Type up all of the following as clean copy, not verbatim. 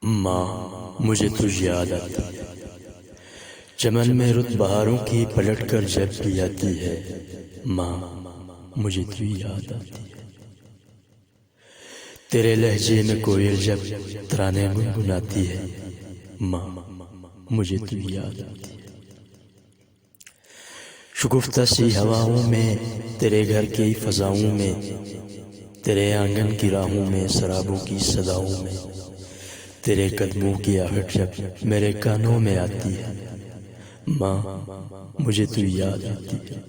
ماں مجھے تجھ یاد آتی ہے، چمن میں رت بہاروں کی پلٹ کر جب بھی آتی ہے۔ ماں مجھے تجھ یاد آتی ہے، تیرے لہجے میں کوئل جب ترانے گنگناتی ہے۔ ماں مجھے تجھ یاد آتی ہے، شگفتہ سی ہواؤں میں، تیرے گھر کی فضاؤں میں، تیرے آنگن کی راہوں میں، سرابوں کی صداؤں میں، تیرے قدموں کی آہٹ جب میرے کانوں میں آتی ہے۔ ماں مجھے تو یاد آتی ہے،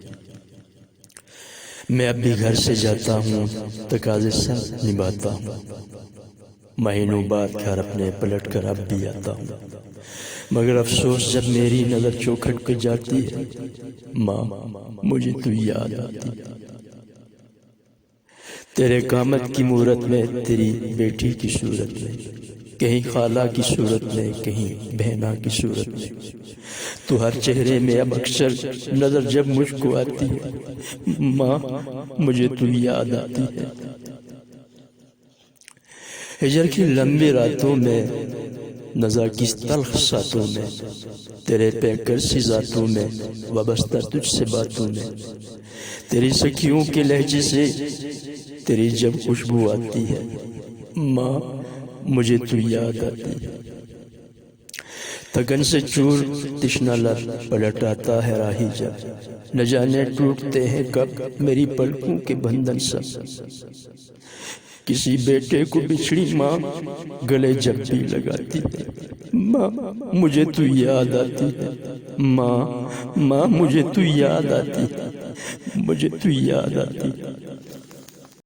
میں اب بھی گھر سے جاتا ہوں، تقاضے سب نبھاتا ہوں، مہینوں بعد گھر اپنے پلٹ کر اب بھی آتا ہوں، مگر افسوس جب میری نظر چوکھٹ پہ جاتی ہے۔ ماں مجھے تو یاد آتی ہے، تیرے قامت کی مورت میں، تیری بیٹی کی صورت میں، کہیں خالہ کی صورت میں، کہیں بہنا کی صورت میں، تو ہر چہرے میں اب اکثر نظر جب مجھ کو آتی ہے۔ ماں مجھے تو یاد آتی ہے، ہجر کی لمبی راتوں میں، نزا کی تلخ ساتوں میں، تیرے پیکر سی ذاتوں میں، وابستہ تجھ سے باتوں میں، تیری سکھیوں کے لہجے سے تیری جب خوشبو آتی ہے۔ ماں مجھے تو یاد آتی ہے، تگن سے چور تشنا لب پلٹ آتا ہے راہی جب، نہ جانے ٹوٹتے ہیں کب میری پلکوں کے بندھن سب، کسی بیٹے کو بچھڑی ماں گلے جب بھی لگاتی ہے۔ ماں مجھے تو یاد آتی ہے، ماں مجھے تو یاد آتی ہے، مجھے تو یاد آتی ہے۔